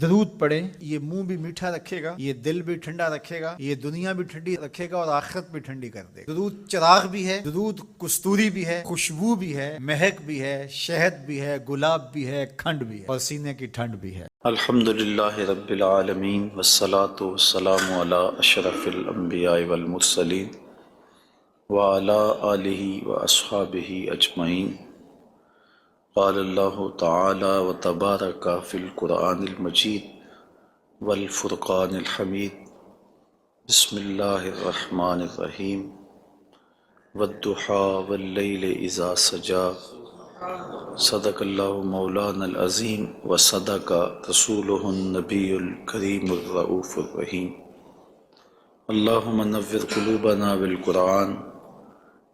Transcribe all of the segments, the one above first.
درود پڑھیں، یہ منہ بھی میٹھا رکھے گا، یہ دل بھی ٹھنڈا رکھے گا، یہ دنیا بھی ٹھنڈی رکھے گا اور آخرت بھی ٹھنڈی کر دے گا۔ درود چراغ بھی ہے، درود کستوری بھی ہے، خوشبو بھی ہے، مہک بھی ہے، شہد بھی ہے، گلاب بھی ہے، کھنڈ بھی ہے اور سینے کی ٹھنڈ بھی ہے۔ الحمدللہ رب العالمین والصلاة والسلام علی اشرف الانبیاء والمرسلین وعلی آلہ واصحابہ اجمعین۔ قال اللہ تعالی وتبارک فی القرآن المجید والفرقان الحمید۔ بسم اللہ الرحمن الرحیم۔ والضحیٰ واللیل اذا سجا، صدق اللہ مولانا العظیم وصدق رسولہ النبی الکریم الرؤوف الرحیم۔ اللہم نور قلوبنا بالقرآن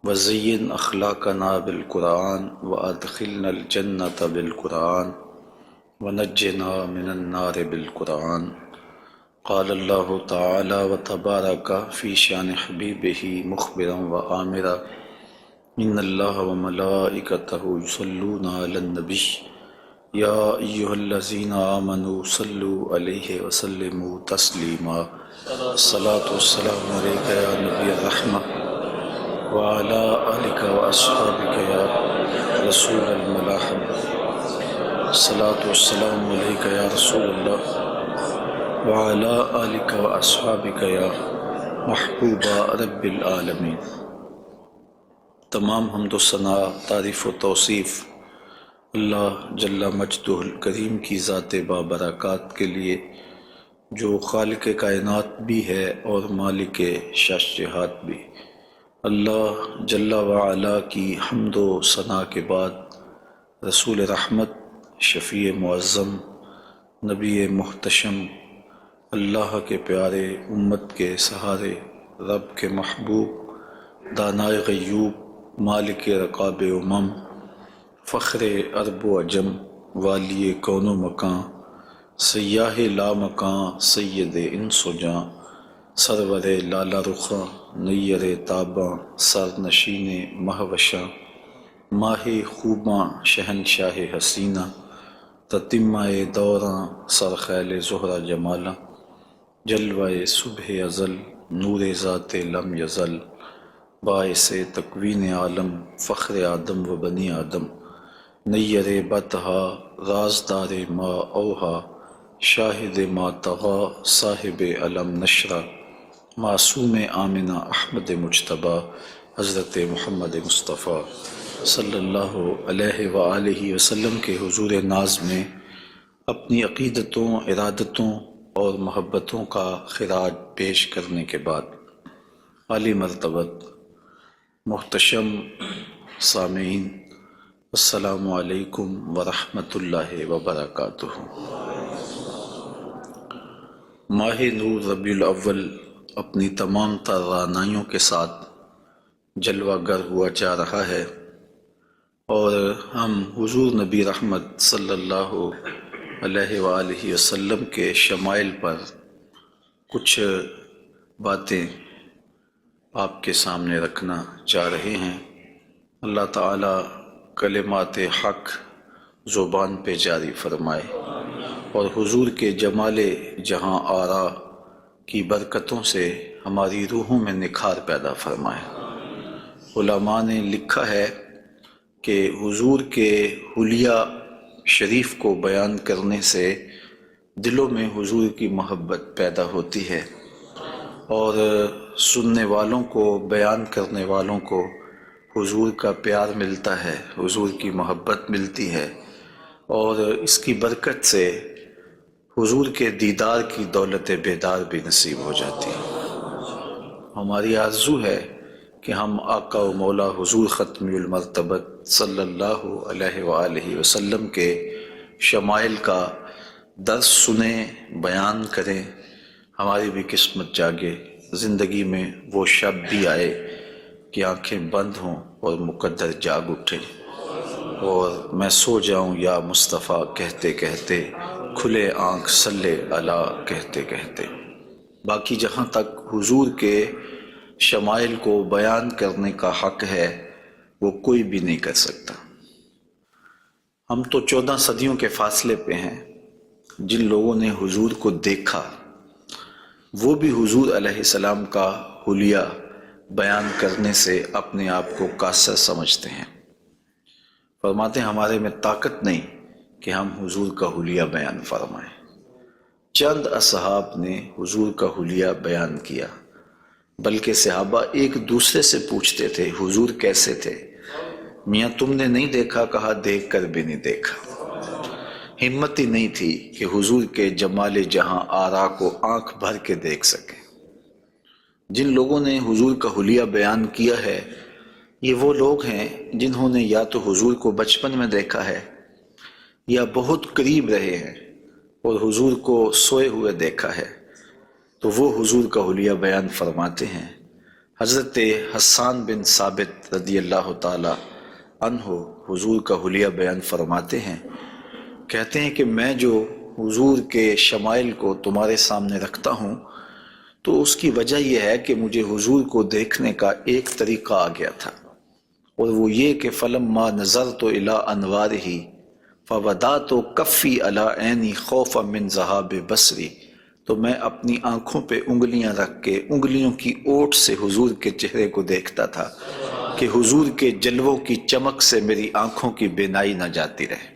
وزین اخلاقنا بالقرآن وادخلنا الجنۃ بالقرآن ونجنا من النار بالقرآن۔ قال اللہ تعالی وتبارک فی شان حبیبہ مخبرا وآمرا ان اللہ وملائکتہ یصلون علی النبی یا ایہا الذین آمنوا صلوا علیہ وسلموا تسلیما۔ الصلاۃ والسلام علیک یا نبی الرحمہ وعلی آلک واصحابک یا رسول الملاحمہ۔ الصلاۃ والسلام علیک یا رسول اللہ وعلی آلک واصحابک یا محبوب رب العالمین۔ تمام حمد و ثنا، تعریف و توصیف اللہ جل مجدہ الکریم کی ذات بابرکات کے لیے، جو خالق کائنات بھی ہے اور مالک شش جہات بھی۔ اللہ جل وعلا کی حمد و ثنا کے بعد رسول رحمت، شفیع معظم، نبی محتشم، اللہ کے پیارے، امت کے سہارے، رب کے محبوب، دانائے غیوب، مالک رقاب امم، فخر عرب و عجم، والی کون و مکان، سیاہ لا مکان، سید انس و جاں، سرور لالا رخاں، نیر تاباں، سر نشین مہوشاں، ماہ خوباں، شہنشاہ حسینہ، تتمہ دوراں، سرخیل زہرہ جمالاں، جلوہ صبح ازل، نور ذات لم یزل، باعث تکوین عالم، فخر آدم و بنی آدم، نیر بطحا، رازدار ما اوہا، شاہد ما طغا، صاحب علم نشرہ، معصوم آمنہ احمد مجتبیٰ، حضرت محمد مصطفیٰ صلی اللہ علیہ وآلہ وسلم کے حضور ناز میں اپنی عقیدتوں، ارادتوں اور محبتوں کا خراج پیش کرنے کے بعد، عالی مرتبت محتشم سامعین، السلام علیکم ورحمۃ اللہ وبرکاتہ۔ ماہ نور ربیع الاول اپنی تمام تر رعنائیوں کے ساتھ جلوہ گر ہوا جا رہا ہے، اور ہم حضور نبی رحمت صلی اللہ علیہ وآلہ وسلم کے شمائل پر کچھ باتیں آپ کے سامنے رکھنا چاہ رہے ہیں۔ اللہ تعالیٰ کلمات حق زبان پہ جاری فرمائے اور حضور کے جمال جہاں آرا کی برکتوں سے ہماری روحوں میں نکھار پیدا فرمائے۔ علماء نے لکھا ہے کہ حضور کے حلیہ شریف کو بیان کرنے سے دلوں میں حضور کی محبت پیدا ہوتی ہے، اور سننے والوں کو، بیان کرنے والوں کو حضور کا پیار ملتا ہے، حضور کی محبت ملتی ہے، اور اس کی برکت سے حضور کے دیدار کی دولت بیدار بھی نصیب ہو جاتی ہے۔ ہماری آرزو ہے کہ ہم آقا و مولا حضور ختم المرتبت صلی اللہ علیہ وآلہ وسلم کے شمائل کا درس سنیں، بیان کریں، ہماری بھی قسمت جاگے، زندگی میں وہ شب بھی آئے کہ آنکھیں بند ہوں اور مقدر جاگ اٹھے، اور میں سو جاؤں یا مصطفیٰ کہتے کہتے، کھلے آنکھ صلی علی کہتے کہتے۔ باقی جہاں تک حضور کے شمائل کو بیان کرنے کا حق ہے، وہ کوئی بھی نہیں کر سکتا۔ ہم تو 14 صدیوں کے فاصلے پہ ہیں، جن لوگوں نے حضور کو دیکھا وہ بھی حضور علیہ السلام کا حلیہ بیان کرنے سے اپنے آپ کو قاصر سمجھتے ہیں۔ فرماتے ہیں ہمارے میں طاقت نہیں کہ ہم حضور کا حلیہ بیان فرمائیں۔ چند اصحاب نے حضور کا حلیہ بیان کیا، بلکہ صحابہ ایک دوسرے سے پوچھتے تھے حضور کیسے تھے؟ میاں تم نے نہیں دیکھا؟ کہا دیکھ کر بھی نہیں دیکھا۔ ہمت ہی نہیں تھی کہ حضور کے جمال جہاں آرا کو آنکھ بھر کے دیکھ سکے۔ جن لوگوں نے حضور کا حلیہ بیان کیا ہے یہ وہ لوگ ہیں جنہوں نے یا تو حضور کو بچپن میں دیکھا ہے یا بہت قریب رہے ہیں اور حضور کو سوئے ہوئے دیکھا ہے، تو وہ حضور کا حلیہ بیان فرماتے ہیں۔ حضرت حسان بن ثابت رضی اللہ تعالی عنہ حضور کا حلیہ بیان فرماتے ہیں، کہتے ہیں کہ میں جو حضور کے شمائل کو تمہارے سامنے رکھتا ہوں تو اس کی وجہ یہ ہے کہ مجھے حضور کو دیکھنے کا ایک طریقہ آ گیا تھا، اور وہ یہ کہ فلما نظرت الی انوارہ فودعت کفی علی عینی خوفا من ذہاب بصری، تو میں اپنی آنکھوں پہ انگلیاں رکھ کے انگلیوں کی اوٹ سے حضور کے چہرے کو دیکھتا تھا کہ حضور کے جلووں کی چمک سے میری آنکھوں کی بینائی نہ جاتی رہے۔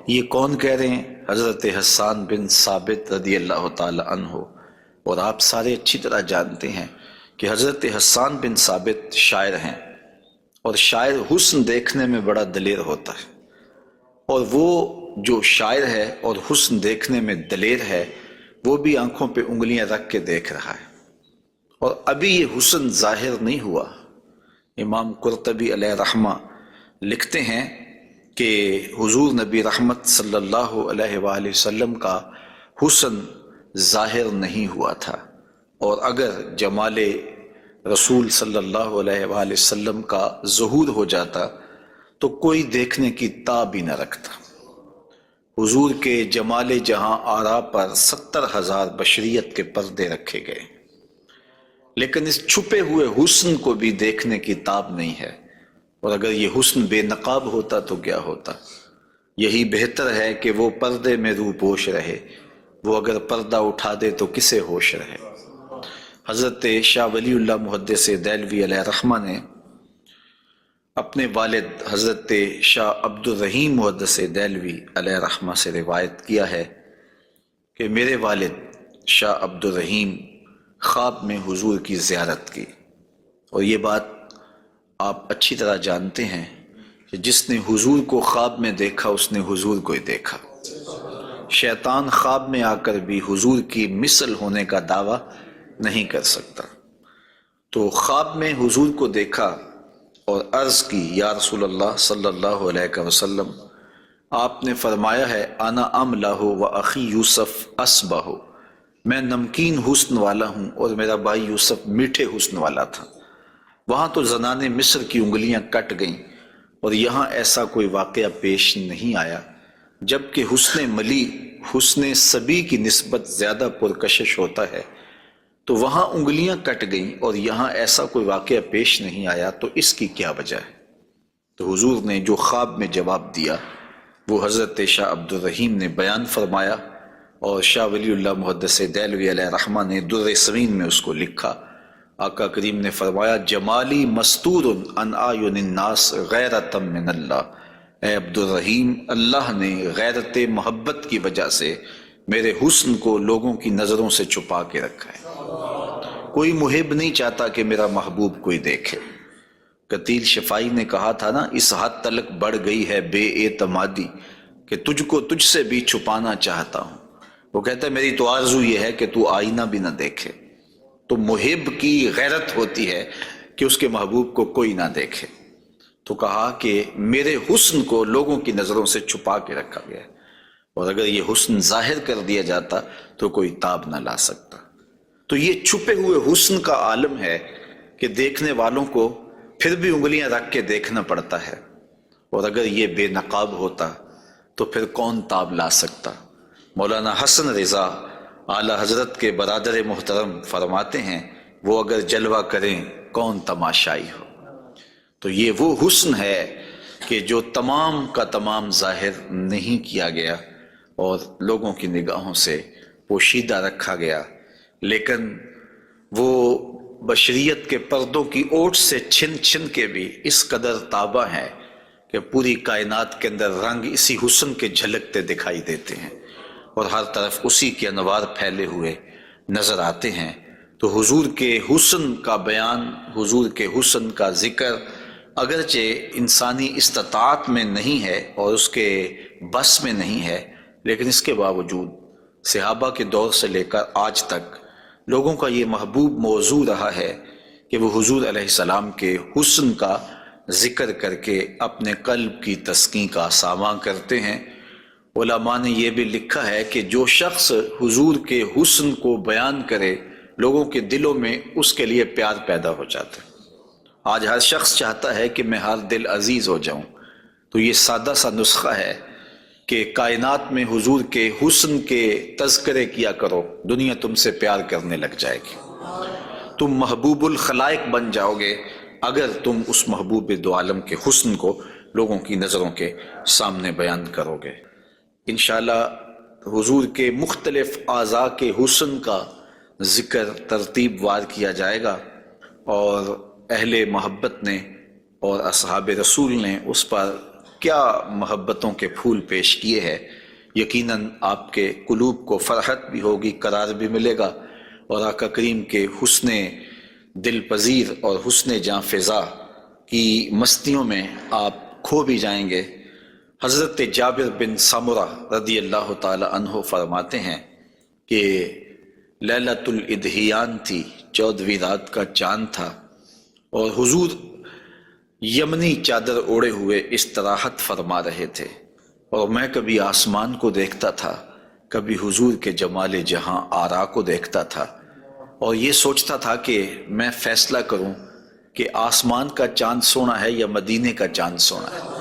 یہ کون کہہ رہے ہیں؟ حضرت حسان بن ثابت رضی اللہ تعالی عنہ۔ اور آپ سارے اچھی طرح جانتے ہیں کہ حضرت حسان بن ثابت شاعر ہیں، اور شاعر حسن دیکھنے میں بڑا دلیر ہوتا ہے، اور وہ جو شاعر ہے اور حسن دیکھنے میں دلیر ہے وہ بھی آنکھوں پہ انگلیاں رکھ کے دیکھ رہا ہے، اور ابھی یہ حسن ظاہر نہیں ہوا۔ امام قرطبی علیہ رحمہ لکھتے ہیں کہ حضور نبی رحمت صلی اللہ علیہ وآلہ وسلم کا حسن ظاہر نہیں ہوا تھا، اور اگر جمال رسول صلی اللہ علیہ وآلہ وسلم کا ظہور ہو جاتا تو کوئی دیکھنے کی تاب بھی نہ رکھتا۔ حضور کے جمال جہاں آرا پر 70,000 بشریت کے پردے رکھے گئے، لیکن اس چھپے ہوئے حسن کو بھی دیکھنے کی تاب نہیں ہے، اور اگر یہ حسن بے نقاب ہوتا تو کیا ہوتا؟ یہی بہتر ہے کہ وہ پردے میں روح پوش رہے، وہ اگر پردہ اٹھا دے تو کسے ہوش رہے۔ حضرت شاہ ولی اللہ محدث دہلوی علیہ رحمہ نے اپنے والد حضرت شاہ عبد الرحیم محدث دہلوی علیہ رحمہ سے روایت کیا ہے کہ میرے والد شاہ عبد الرحیم خواب میں حضور کی زیارت کی، اور یہ بات آپ اچھی طرح جانتے ہیں کہ جس نے حضور کو خواب میں دیکھا اس نے حضور کو ہی دیکھا۔ شیطان خواب میں آ کر بھی حضور کی مثل ہونے کا دعویٰ نہیں کر سکتا۔ تو خواب میں حضور کو دیکھا اور عرض کی یا رسول اللہ صلی اللہ علیہ وسلم، آپ نے فرمایا ہے انا املہ و اخی یوسف اسبہ، میں نمکین حسن والا ہوں اور میرا بھائی یوسف میٹھے حسن والا تھا۔ وہاں تو زنان مصر کی انگلیاں کٹ گئیں، اور یہاں ایسا کوئی واقعہ پیش نہیں آیا، جبکہ حسن ملی حسن سبی کی نسبت زیادہ پرکشش ہوتا ہے، تو وہاں انگلیاں کٹ گئیں اور یہاں ایسا کوئی واقعہ پیش نہیں آیا، تو اس کی کیا وجہ ہے؟ تو حضور نے جو خواب میں جواب دیا وہ حضرت شاہ عبد الرحیم نے بیان فرمایا، اور شاہ ولی اللہ محدث دہلوی علیہ رحمہ نے در سمین میں اس کو لکھا۔ آقا کریم نے فرمایا جمالی مستور عن اعین الناس غیرۃ من اللہ، اے عبد الرحیم اللہ نے غیرت محبت کی وجہ سے میرے حسن کو لوگوں کی نظروں سے چھپا کے رکھا ہے۔ کوئی محب نہیں چاہتا کہ میرا محبوب کوئی دیکھے۔ قتیل شفائی نے کہا تھا نا، اس حد تلک بڑھ گئی ہے بے اعتمادی کہ تجھ کو تجھ سے بھی چھپانا چاہتا ہوں۔ وہ کہتا ہے میری تو آرزو یہ ہے کہ تو آئینہ بھی نہ دیکھے۔ تو محب کی غیرت ہوتی ہے کہ اس کے محبوب کو کوئی نہ دیکھے۔ تو کہا کہ میرے حسن کو لوگوں کی نظروں سے چھپا کے رکھا گیا ہے، اور اگر یہ حسن ظاہر کر دیا جاتا تو کوئی تاب نہ لا سکتا۔ تو یہ چھپے ہوئے حسن کا عالم ہے کہ دیکھنے والوں کو پھر بھی انگلیاں رکھ کے دیکھنا پڑتا ہے، اور اگر یہ بے نقاب ہوتا تو پھر کون تاب لا سکتا؟ مولانا حسن رضا اعلی حضرت کے برادر محترم فرماتے ہیں وہ اگر جلوہ کریں کون تماشائی ہو۔ تو یہ وہ حسن ہے کہ جو تمام کا تمام ظاہر نہیں کیا گیا، اور لوگوں کی نگاہوں سے پوشیدہ رکھا گیا، لیکن وہ بشریت کے پردوں کی اوٹ سے چھن چھن کے بھی اس قدر تابع ہے کہ پوری کائنات کے اندر رنگ اسی حسن کے جھلکتے دکھائی دیتے ہیں اور ہر طرف اسی کے انوار پھیلے ہوئے نظر آتے ہیں۔ تو حضور کے حسن کا بیان، حضور کے حسن کا ذکر اگرچہ انسانی استطاعت میں نہیں ہے اور اس کے بس میں نہیں ہے، لیکن اس کے باوجود صحابہ کے دور سے لے کر آج تک لوگوں کا یہ محبوب موضوع رہا ہے کہ وہ حضور علیہ السلام کے حسن کا ذکر کر کے اپنے قلب کی تسکین کا ساماں کرتے ہیں۔ علماء نے یہ بھی لکھا ہے کہ جو شخص حضور کے حسن کو بیان کرے، لوگوں کے دلوں میں اس کے لیے پیار پیدا ہو جاتا ہے۔ آج ہر شخص چاہتا ہے کہ میں ہر دل عزیز ہو جاؤں، تو یہ سادہ سا نسخہ ہے کہ کائنات میں حضور کے حسن کے تذکرے کیا کرو، دنیا تم سے پیار کرنے لگ جائے گی، تم محبوب الخلائق بن جاؤ گے اگر تم اس محبوب دو عالم کے حسن کو لوگوں کی نظروں کے سامنے بیان کرو گے۔ انشاءاللہ حضور کے مختلف اعضاء کے حسن کا ذکر ترتیب وار کیا جائے گا، اور اہل محبت نے اور اصحاب رسول نے اس پر کیا محبتوں کے پھول پیش کیے ہیں۔ یقیناً آپ کے قلوب کو فرحت بھی ہوگی، قرار بھی ملے گا، اور آقا کریم کے حسن دل پذیر اور حسن جاں فضا کی مستیوں میں آپ کھو بھی جائیں گے۔ حضرت جابر بن سمرہ رضی اللہ تعالی عنہ فرماتے ہیں کہ لیلۃ الادحیان تھی، 14ویں رات کا چاند تھا، اور حضور یمنی چادر اوڑے ہوئے استراحت فرما رہے تھے، اور میں کبھی آسمان کو دیکھتا تھا، کبھی حضور کے جمال جہاں آرا کو دیکھتا تھا، اور یہ سوچتا تھا کہ میں فیصلہ کروں کہ آسمان کا چاند سونا ہے یا مدینے کا چاند سونا ہے۔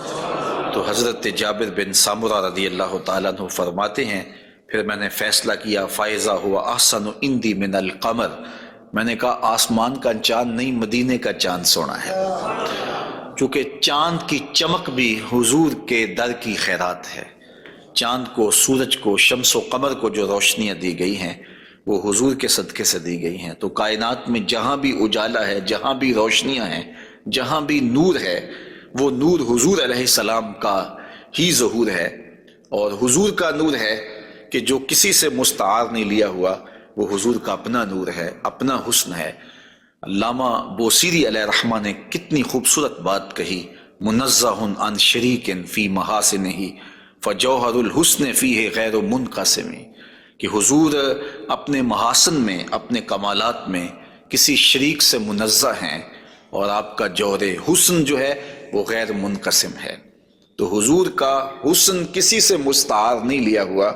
تو حضرت جابر بن سمرہ رضی اللہ تعالیٰ عنہ فرماتے ہیں پھر میں نے فیصلہ کیا فَإِذَا هُوَ أَحْسَنُ عِنْدِي مِنَ الْقَمَرِ، میں نے کہا آسمان کا چاند نہیں، مدینے کا چاند سونا ہے، چونکہ چاند کی چمک بھی حضور کے در کی خیرات ہے۔ چاند کو، سورج کو، شمس و قمر کو جو روشنیاں دی گئی ہیں وہ حضور کے صدقے سے دی گئی ہیں۔ تو کائنات میں جہاں بھی اجالا ہے، جہاں بھی روشنیاں ہیں، جہاں بھی نور ہے، وہ نور حضور علیہ السلام کا ہی ظہور ہے، اور حضور کا نور ہے کہ جو کسی سے مستعار نہیں لیا ہوا، وہ حضور کا اپنا نور ہے، اپنا حسن ہے۔ علامہ بوصیری علیہ رحمہ نے کتنی خوبصورت بات کہی، منزہ عن شریک فی محاسنہ فجوہر الحسن فیہ غیر منقسم، کہ حضور اپنے محاسن میں، اپنے کمالات میں کسی شریک سے منزہ ہیں، اور آپ کا جوہر حسن جو ہے وہ غیر منقسم ہے۔ تو حضور کا حسن کسی سے مستعار نہیں لیا ہوا،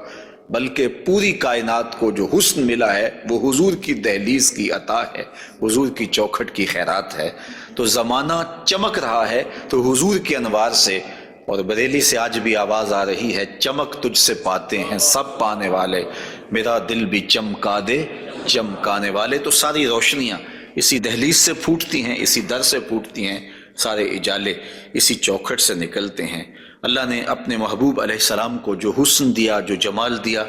بلکہ پوری کائنات کو جو حسن ملا ہے وہ حضور کی دہلیز کی عطا ہے، حضور کی چوکھٹ کی خیرات ہے۔ تو زمانہ چمک رہا ہے تو حضور کے انوار سے، اور بریلی سے آج بھی آواز آ رہی ہے، چمک تجھ سے پاتے ہیں سب پانے والے، میرا دل بھی چمکا دے چمکانے والے۔ تو ساری روشنیاں اسی دہلیز سے پھوٹتی ہیں، اسی در سے پھوٹتی ہیں، سارے اجالے اسی چوکھٹ سے نکلتے ہیں۔ اللہ نے اپنے محبوب علیہ السلام کو جو حسن دیا، جو جمال دیا،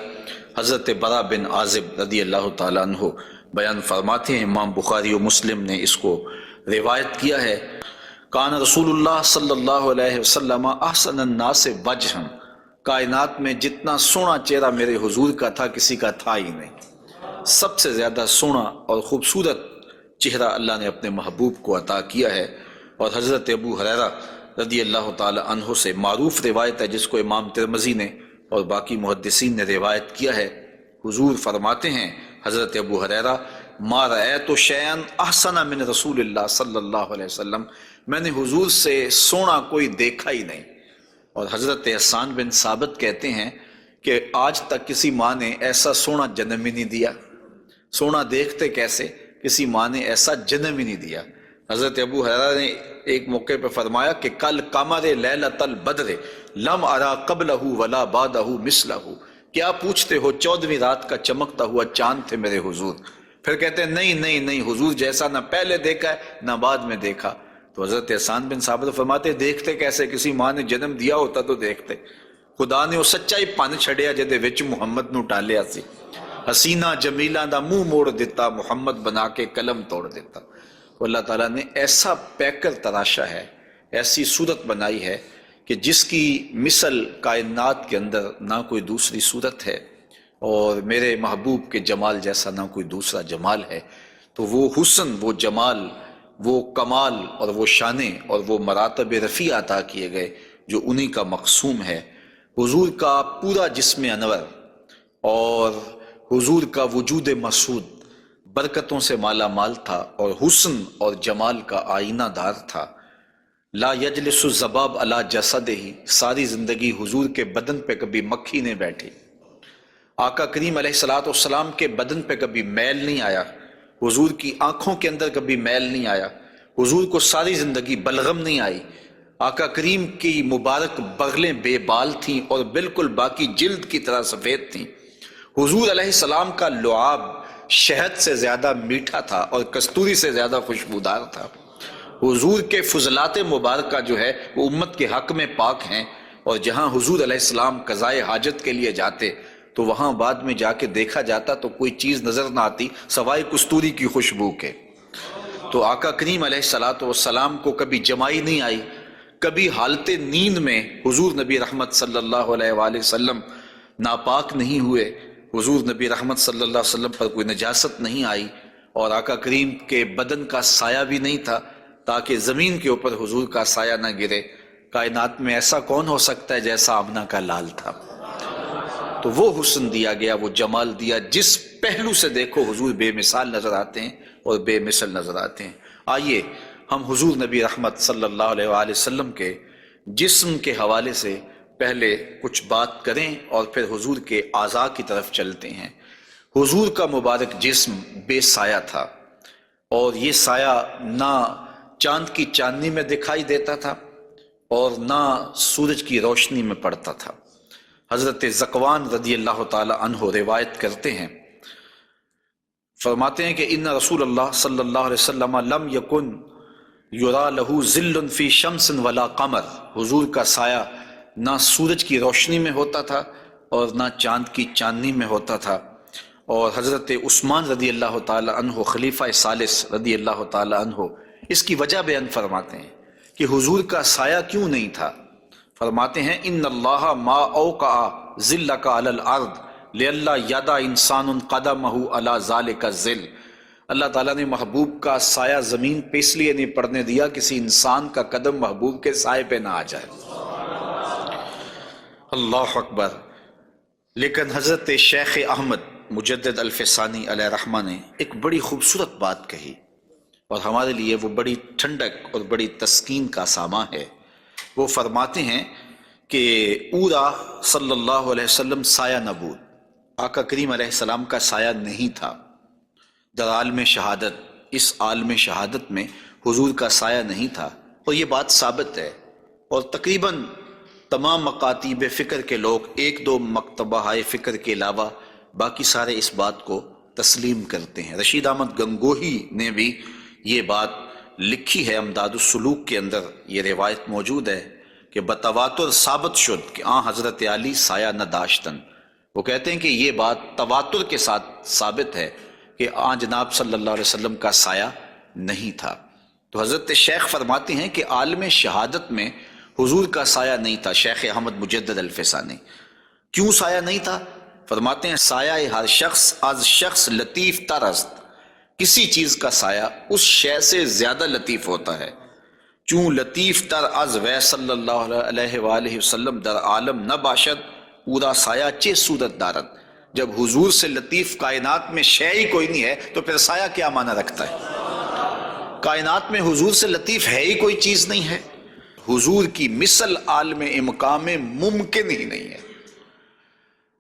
حضرت برا بن عازب رضی اللہ تعالیٰ عنہ بیان فرماتے ہیں، امام بخاری و مسلم نے اس کو روایت کیا ہے، کان رسول اللہ صلی اللہ علیہ وسلم احسن الناس وجہا، کائنات میں جتنا سونا چہرہ میرے حضور کا تھا کسی کا تھا ہی نہیں، سب سے زیادہ سونا اور خوبصورت چہرہ اللہ نے اپنے محبوب کو عطا کیا ہے۔ اور حضرت ابو ہریرہ رضی اللہ تعالی عنہ سے معروف روایت ہے جس کو امام ترمذی نے اور باقی محدثین نے روایت کیا ہے، حضور فرماتے ہیں حضرت ابو ہریرہ، ما رأیت شیئا احسن من رسول اللہ صلی اللہ علیہ وسلم، میں نے حضور سے سونا کوئی دیکھا ہی نہیں۔ اور حضرت حسان بن ثابت کہتے ہیں کہ آج تک کسی ماں نے ایسا سونا جنم ہی نہیں دیا، سونا دیکھتے کیسے، کسی ماں نے ایسا جنم ہی نہیں دیا۔ حضرت ابو ہریرہ نے ایک موقع پہ فرمایا کہ کل قمر لیلۃ البدر لم ارا قبلہ ولا بعدہ مثلہ، کیا پوچھتے ہو 14ویں رات کا چمکتا ہوا چاند تھے میرے حضور۔ پھر کہتے ہیں نہیں حضور جیسا نہ پہلے دیکھا ہے نہ بعد میں دیکھا۔ تو حضرت حسان بن ثابت فرماتے دیکھتے کیسے، کسی ماں نے جنم دیا ہوتا تو دیکھتے۔ خدا نے وہ سچا ہی پن چھڑیا جہدے وچ محمد نو ڈالیا سی. حسینہ جمیلہ دا منہ موڑ دیتا، محمد بنا کے قلم توڑ دیتا. اللہ تعالیٰ نے ایسا پیکر تراشا ہے، ایسی صورت بنائی ہے کہ جس کی مثل کائنات کے اندر نہ کوئی دوسری صورت ہے، اور میرے محبوب کے جمال جیسا نہ کوئی دوسرا جمال ہے. تو وہ حسن، وہ جمال، وہ کمال اور وہ شانیں اور وہ مراتب رفیع عطا کیے گئے جو انہی کا مقسوم ہے. حضور کا پورا جسم انور اور حضور کا وجود مسعود برکتوں سے مالا مال تھا اور حسن اور جمال کا آئینہ دار تھا. لا یجلس الذباب علی جسدہ، ساری زندگی حضور کے بدن پہ کبھی مکھی نہیں بیٹھی. آقا کریم علیہ الصلوۃ والسلام کے بدن پہ کبھی میل نہیں آیا، حضور کی آنکھوں کے اندر کبھی میل نہیں آیا، حضور کو ساری زندگی بلغم نہیں آئی. آقا کریم کی مبارک بغلیں بے بال تھیں اور بالکل باقی جلد کی طرح سفید تھیں. حضور علیہ السلام کا لعاب شہد سے زیادہ میٹھا تھا اور کستوری سے زیادہ خوشبودار تھا. حضور کے فضلات مبارکہ جو ہے وہ امت کے حق میں پاک ہیں، اور جہاں حضور علیہ السلام قضائے حاجت کے لیے جاتے تو وہاں بعد میں جا کے دیکھا جاتا تو کوئی چیز نظر نہ آتی سوائے کستوری کی خوشبو کے. تو آقا کریم علیہ الصلوۃ والسلام کو کبھی جمائی نہیں آئی، کبھی حالت نیند میں حضور نبی رحمت صلی اللہ علیہ وآلہ وسلم ناپاک نہیں ہوئے، حضور نبی رحمت صلی اللہ علیہ وسلم پر کوئی نجاست نہیں آئی، اور آقا کریم کے بدن کا سایہ بھی نہیں تھا تاکہ زمین کے اوپر حضور کا سایہ نہ گرے. کائنات میں ایسا کون ہو سکتا ہے جیسا آمنہ کا لال تھا. تو وہ حسن دیا گیا، وہ جمال دیا، جس پہلو سے دیکھو حضور بے مثال نظر آتے ہیں اور بے مثل نظر آتے ہیں. آئیے ہم حضور نبی رحمت صلی اللہ علیہ وآلہ وسلم کے جسم کے حوالے سے پہلے کچھ بات کریں اور پھر حضور کے اعضاء کی طرف چلتے ہیں. حضور کا مبارک جسم بے سایہ تھا، اور یہ سایہ نہ چاند کی چاندنی میں دکھائی دیتا تھا اور نہ سورج کی روشنی میں پڑتا تھا. حضرت ذکوان رضی اللہ تعالی عنہ روایت کرتے ہیں، فرماتے ہیں کہ ان رسول اللہ صلی اللہ علیہ وسلم لم یکن یرا لہ ظل فی شمس ولا قمر. حضور کا سایہ نہ سورج کی روشنی میں ہوتا تھا اور نہ چاند کی چاندنی میں ہوتا تھا. اور حضرت عثمان رضی اللہ تعالی عنہ خلیفہ ثالث رضی اللہ تعالی عنہ اس کی وجہ بیان فرماتے ہیں کہ حضور کا سایہ کیوں نہیں تھا. فرماتے ہیں ان اللہ ما اوقع ظلک علی الارض لئلا یدع انسان قدمہ علی ذلک الظل. اللہ تعالیٰ نے محبوب کا سایہ زمین پہ اس لیے نہیں پڑنے دیا کسی انسان کا قدم محبوب کے سائے پہ نہ آ جائے. اللہ اکبر. لیکن حضرت شیخ احمد مجدد الفسانی علیہ رحمہ نے ایک بڑی خوبصورت بات کہی، اور ہمارے لیے وہ بڑی ٹھنڈک اور بڑی تسکین کا سامان ہے. وہ فرماتے ہیں کہ اورا صلی اللہ علیہ وسلم سایہ نبود، آقا کریم علیہ السلام کا سایہ نہیں تھا. در عالم شہادت، اس عالم شہادت میں حضور کا سایہ نہیں تھا، اور یہ بات ثابت ہے. اور تقریباً تمام مکاتیب فکر کے لوگ، ایک دو مکتبہ فکر کے علاوہ باقی سارے اس بات کو تسلیم کرتے ہیں. رشید احمد گنگوہی نے بھی یہ بات لکھی ہے، امداد السلوک کے اندر یہ روایت موجود ہے کہ بتواتر ثابت شد کہ حضرت علی سایہ نہ داشتن. وہ کہتے ہیں کہ یہ بات تواتر کے ساتھ ثابت ہے کہ جناب صلی اللہ علیہ وسلم کا سایہ نہیں تھا. تو حضرت شیخ فرماتے ہیں کہ عالم شہادت میں حضور کا سایہ نہیں تھا. شیخ احمد مجدد الفسانی کیوں سایہ نہیں تھا؟ فرماتے ہیں سایہ ہر شخص از شخص لطیف تر است. کسی چیز کا سایہ اس شے سے زیادہ لطیف ہوتا ہے. چون لطیف تر از وی صلی اللہ علیہ وآلہ وسلم در عالم نہ باشد پورا سایہ چے صورت دارت. جب حضور سے لطیف کائنات میں شے ہی کوئی نہیں ہے تو پھر سایہ کیا معنی رکھتا ہے؟ کائنات میں حضور سے لطیف ہے ہی کوئی چیز نہیں ہے. حضور کی مثل عالم امکان میں ممکن ہی نہیں ہے.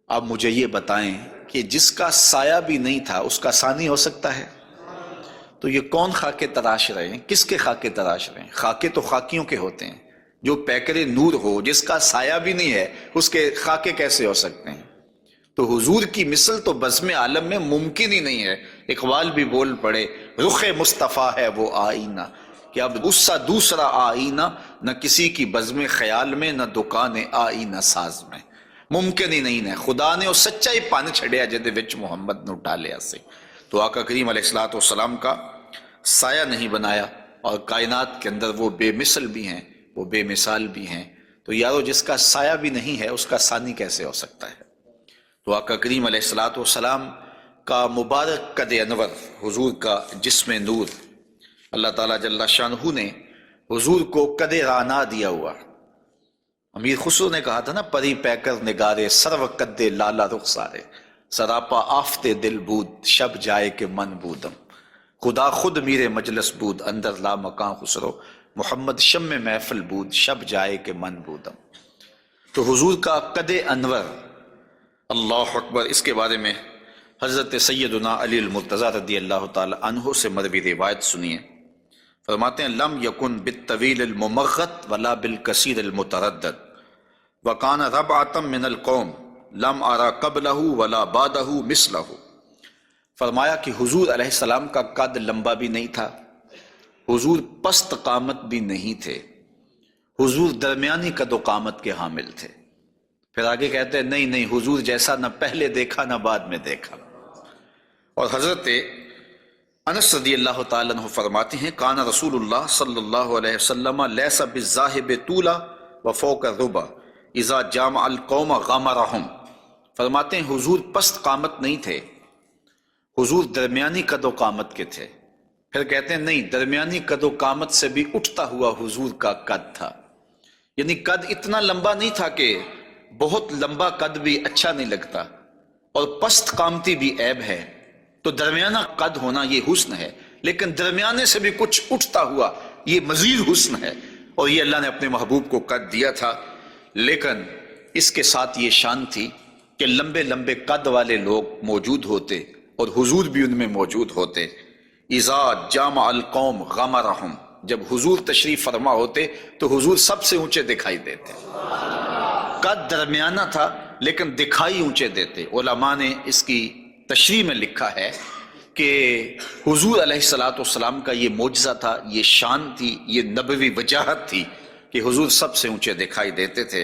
اب مجھے یہ بتائیں کہ جس کا سایہ بھی نہیں تھا اس کا ثانی ہو سکتا ہے؟ تو یہ کون خاکے تراش رہے ہیں؟ کس کے خاکے تراش رہے ہیں؟ خاکے تو خاکیوں کے ہوتے ہیں. جو پیکر نور ہو، جس کا سایہ بھی نہیں ہے، اس کے خاکے کیسے ہو سکتے ہیں؟ تو حضور کی مثل تو بزم عالم میں ممکن ہی نہیں ہے. اقبال بھی بول پڑے رخ مصطفیٰ ہے وہ آئینہ، کہ اب اس دوسرا آئینہ نہ کسی کی بزم خیال میں، نہ دکان آئینہ ساز میں. ممکن ہی نہیں ہے خدا نے وہ سچا ہی پن چھڑیا جہدے وچ محمد نو ڈالیا سی. تو آقا کریم علیہ الصلوۃ والسلام کا سایہ نہیں بنایا، اور کائنات کے اندر وہ بے مثل بھی ہیں، وہ بے مثال بھی ہیں. تو یارو جس کا سایہ بھی نہیں ہے اس کا ثانی کیسے ہو سکتا ہے؟ تو آقا کریم علیہ الصلوۃ والسلام کا مبارک قد انور، حضور کا جسم نور، اللہ تعالیٰ جل شانہ نے حضور کو قد رانا دیا ہوا. امیر خسرو نے کہا تھا نا، پری پیکر نگارے سرو قد لالا رخسارے، سراپا آفت دل بود شب جائے کہ من بودم. خدا خود میرے مجلس بود اندر لا مکان خسرو، محمد شم محفل بود شب جائے کہ من بودم. تو حضور کا قد انور، اللہ اکبر. اس کے بارے میں حضرت سیدنا علی المرتضیٰ رضی اللہ تعالی عنہ سے مروی روایت سنیے. فرماتے ہیں لم یکن بالطویل الممغت ولا بالکثیر المتردد وکان ربعۃ من القوم لم ارى قبلہ ولا بعدہ مثلہ. فرمایا کہ حضور علیہ السلام کا قد لمبا بھی نہیں تھا، حضور پست قامت بھی نہیں تھے، حضور درمیانی قد و قامت کے حامل تھے. پھر آگے کہتے ہیں نہیں حضور جیسا نہ پہلے دیکھا نہ بعد میں دیکھا. اور حضرت انس رضی اللہ تعالیٰ عنہ فرماتے ہیں کان رسول اللہ صلی اللہ علیہ وسلم لیس بالذاہب طولا وفوق الربا اذا جامع القوم غمرہم. فرماتے ہیں حضور پست قامت نہیں تھے، حضور درمیانی قد و قامت کے تھے. پھر کہتے ہیں نہیں، درمیانی قد و قامت سے بھی اٹھتا ہوا حضور کا قد تھا. یعنی قد اتنا لمبا نہیں تھا کہ بہت لمبا قد بھی اچھا نہیں لگتا اور پست قامتی بھی عیب ہے. تو درمیانہ قد ہونا یہ حسن ہے، لیکن درمیانے سے بھی کچھ اٹھتا ہوا یہ مزید حسن ہے. اور یہ اللہ نے اپنے محبوب کو قد دیا تھا، لیکن اس کے ساتھ یہ شان تھی کہ لمبے لمبے قد والے لوگ موجود ہوتے اور حضور بھی ان میں موجود ہوتے. اذا جامع القوم غمرہم، جب حضور تشریف فرما ہوتے تو حضور سب سے اونچے دکھائی دیتے. قد درمیانہ تھا لیکن دکھائی اونچے دیتے. علماء نے اس کی تشریح میں لکھا ہے کہ حضور علیہ الصلوۃ والسلام کا یہ معجزہ تھا، یہ شان تھی، یہ نبوی وجاہت تھی کہ حضور سب سے اونچے دکھائی دیتے تھے.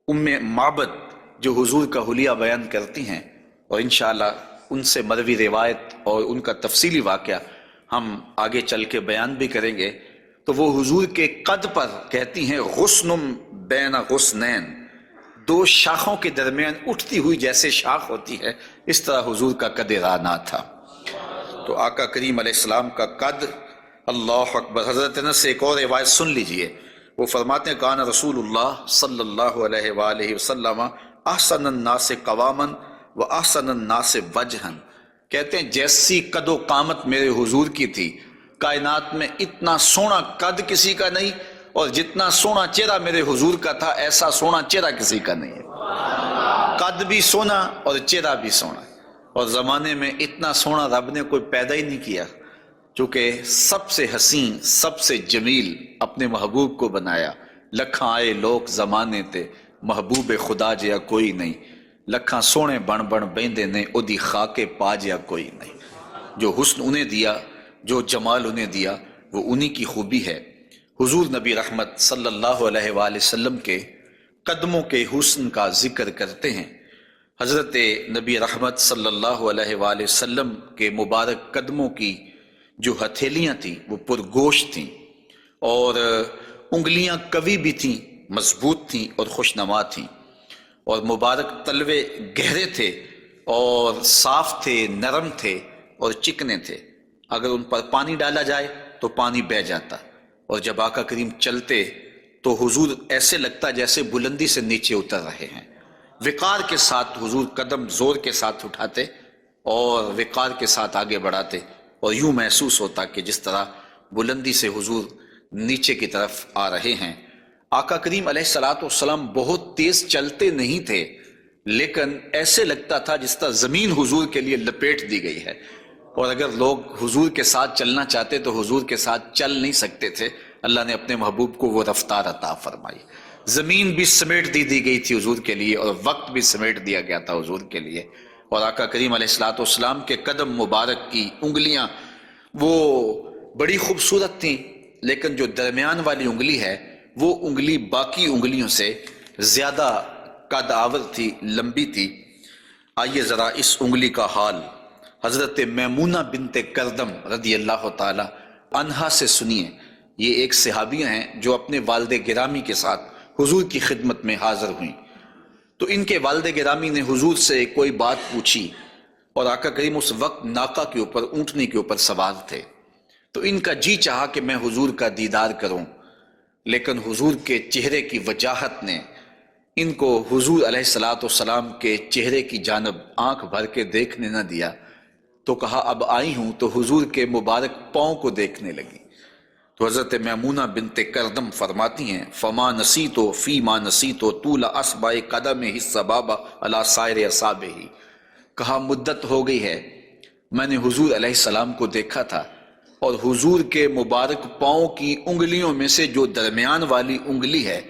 ام معبد جو حضور کا حلیہ بیان کرتی ہیں، اور انشاءاللہ ان سے مروی روایت اور ان کا تفصیلی واقعہ ہم آگے چل کے بیان بھی کریں گے، تو وہ حضور کے قد پر کہتی ہیں غصن بین غصنین، دو شاخوں کے درمیان اٹھتی ہوئی جیسے شاخ ہوتی ہے، اس طرح حضور کا قد رانا تھا. تو آقا کریم علیہ السلام کا قد، اللہ اکبر. حضرت انس سے ایک اور روایت سن لیجئے. وہ فرماتے ہیں کان رسول اللہ صلی اللہ علیہ وآلہ وسلم احسن الناس قواما و احسن الناس وجہا. کہتے ہیں جیسی قد و قامت میرے حضور کی تھی، کائنات میں اتنا سونا قد کسی کا نہیں، اور جتنا سونا چہرہ میرے حضور کا تھا ایسا سونا چہرہ کسی کا نہیں ہے. قد بھی سونا اور چہرہ بھی سونا. اور زمانے میں اتنا سونا رب نے کوئی پیدا ہی نہیں کیا، چونکہ سب سے حسین سب سے جمیل اپنے محبوب کو بنایا. لکھاں آئے لوگ زمانے تے محبوب خدا جیا کوئی نہیں، لکھاں سونے بن بن بیندے نے اودی خاک پا جیا کوئی نہیں. جو حسن انہیں دیا، جو جمال انہیں دیا، وہ انہی کی خوبی ہے. حضور نبی رحمت صلی اللہ علیہ وآلہ وسلم کے قدموں کے حسن کا ذکر کرتے ہیں. حضرت نبی رحمت صلی اللہ علیہ وآلہ وسلم کے مبارک قدموں کی جو ہتھیلیاں تھیں وہ پرگوشت تھیں، اور انگلیاں قوی بھی تھیں، مضبوط تھیں اور خوشنما تھیں، اور مبارک تلوے گہرے تھے اور صاف تھے، نرم تھے اور چکنے تھے. اگر ان پر پانی ڈالا جائے تو پانی بہہ جاتا، اور جب آقا کریم چلتے تو حضور ایسے لگتا جیسے بلندی سے نیچے اتر رہے ہیں. وقار کے ساتھ حضور قدم زور کے ساتھ اٹھاتے اور وقار کے ساتھ آگے بڑھاتے، اور یوں محسوس ہوتا کہ جس طرح بلندی سے حضور نیچے کی طرف آ رہے ہیں. آقا کریم علیہ الصلوۃ والسلام بہت تیز چلتے نہیں تھے، لیکن ایسے لگتا تھا جس طرح زمین حضور کے لیے لپیٹ دی گئی ہے، اور اگر لوگ حضور کے ساتھ چلنا چاہتے تو حضور کے ساتھ چل نہیں سکتے تھے. اللہ نے اپنے محبوب کو وہ رفتار عطا فرمائی. زمین بھی سمیٹ دی گئی تھی حضور کے لیے، اور وقت بھی سمیٹ دیا گیا تھا حضور کے لیے. اور آقا کریم علیہ الصلوۃ والسلام کے قدم مبارک کی انگلیاں وہ بڑی خوبصورت تھیں، لیکن جو درمیان والی انگلی ہے وہ انگلی باقی انگلیوں سے زیادہ قد آور تھی، لمبی تھی۔ آئیے ذرا اس انگلی کا حال حضرت میمونہ بنت کردم رضی اللہ تعالی عنہا سے سنیے۔ یہ ایک صحابیہ ہیں جو اپنے والد گرامی کے ساتھ حضور کی خدمت میں حاضر ہوئیں۔ تو ان کے والد گرامی نے حضور سے کوئی بات پوچھی، اور آقا کریم اس وقت ناقہ کے اوپر، اونٹنی کے اوپر سوار تھے۔ تو ان کا جی چاہا کہ میں حضور کا دیدار کروں، لیکن حضور کے چہرے کی وجاہت نے ان کو حضور علیہ السلام کے چہرے کی جانب آنکھ بھر کے دیکھنے نہ دیا۔ تو کہا اب آئی ہوں تو حضور کے مبارک پاؤں کو دیکھنے لگی۔ تو حضرت میمونہ بنت کردم فرماتی ہیں فما نسیتو فی ما نسیتو طول اصبع قدمہ السبابہ علی سائر اصابعہ، کہا مدت ہو گئی ہے میں نے حضور علیہ السلام کو دیکھا تھا، اور حضور کے مبارک پاؤں کی انگلیوں میں سے جو درمیان والی انگلی ہے،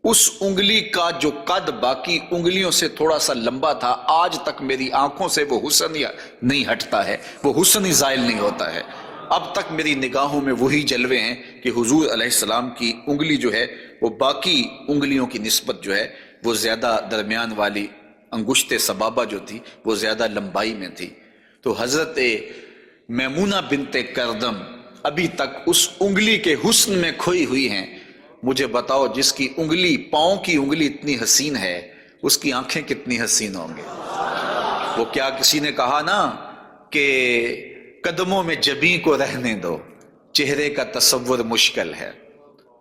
اس انگلی کا جو قد باقی انگلیوں سے تھوڑا سا لمبا تھا، آج تک میری آنکھوں سے وہ حسن نہیں ہٹتا ہے، وہ حسن ہی زائل نہیں ہوتا ہے۔ اب تک میری نگاہوں میں وہی جلوے ہیں کہ حضور علیہ السلام کی انگلی جو ہے وہ باقی انگلیوں کی نسبت جو ہے وہ زیادہ درمیان والی انگشت سبابہ جو تھی وہ زیادہ لمبائی میں تھی۔ تو حضرت میمونہ بنت کردم ابھی تک اس انگلی کے حسن میں کھوئی ہوئی ہیں۔ مجھے بتاؤ جس کی انگلی، پاؤں کی انگلی اتنی حسین ہے، اس کی آنکھیں کتنی حسین ہوں گے۔ وہ کیا کسی نے کہا نا کہ قدموں میں جبیں کو رہنے دو، چہرے کا تصور مشکل ہے۔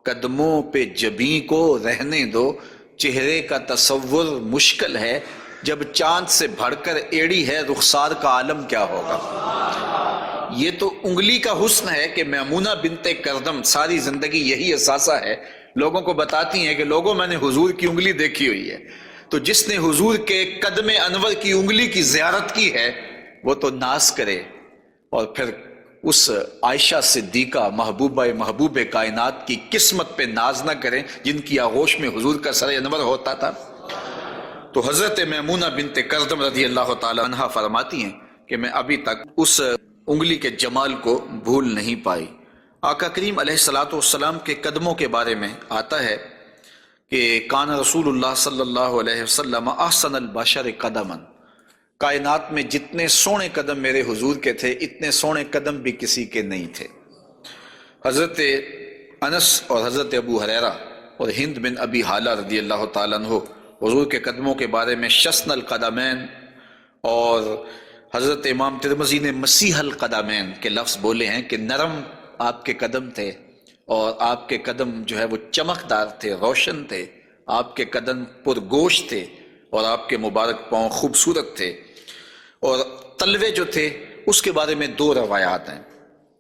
قدموں پہ جبیں کو رہنے دو، چہرے کا تصور مشکل ہے، جب چاند سے بڑھ کر ایڑی ہے رخسار کا عالم کیا ہوگا۔ یہ تو انگلی کا حسن ہے کہ میمونہ بنت کردم ساری زندگی یہی احساسہ ہے، لوگوں کو بتاتی ہیں کہ لوگوں میں نے حضور کی انگلی دیکھی ہوئی ہے۔ تو جس نے حضور کے قدم انور کی انگلی کی زیارت کی ہے وہ تو ناز کرے، اور پھر اس عائشہ صدیقہ محبوب کائنات کی قسمت پہ ناز نہ کریں جن کی آغوش میں حضور کا سر انور ہوتا تھا۔ تو حضرت میمونہ بنت کردم رضی اللہ تعالی عنہا فرماتی ہیں کہ میں ابھی تک اس انگلی کے جمال کو بھول نہیں پائی۔ آقا کریم علیہ السلام کے قدموں کے بارے میں آتا ہے کہ کان رسول اللہ صلی اللہ علیہ وسلم احسن البشر قدما، کائنات میں جتنے سونے قدم میرے حضور کے تھے اتنے سونے قدم بھی کسی کے نہیں تھے۔ حضرت انس اور حضرت ابو ہریرہ اور ہند بن ابی حالہ رضی اللہ تعالیٰ عنہ حضور کے قدموں کے بارے میں شسن القدمین، اور حضرت امام ترمذی نے مسیح القدمین کے لفظ بولے ہیں کہ نرم آپ کے قدم تھے، اور آپ کے قدم جو ہے وہ چمکدار تھے، روشن تھے، آپ کے قدم پرگوش تھے، اور آپ کے مبارک پاؤں خوبصورت تھے۔ اور تلوے جو تھے اس کے بارے میں دو روایات ہیں،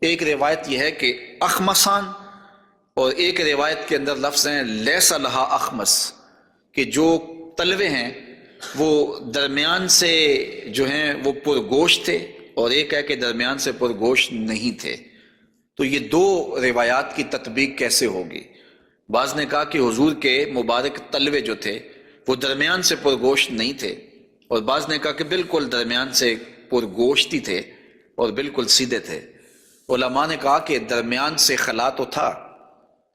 ایک روایت یہ ہے کہ اخمسان، اور ایک روایت کے اندر لفظ ہیں لیس لہا اخمس، کہ جو تلوے ہیں وہ درمیان سے جو ہیں وہ پرگوشت تھے، اور ایک ہے کہ درمیان سے پرگوشت نہیں تھے۔ تو یہ دو روایات کی تطبیق کیسے ہوگی؟ بعض نے کہا کہ حضور کے مبارک تلوے جو تھے وہ درمیان سے پرگوشت نہیں تھے، اور بعض نے کہا کہ بالکل درمیان سے پرگوشت ہی تھے اور بالکل سیدھے تھے۔ علماء نے کہا کہ درمیان سے خلا تو تھا،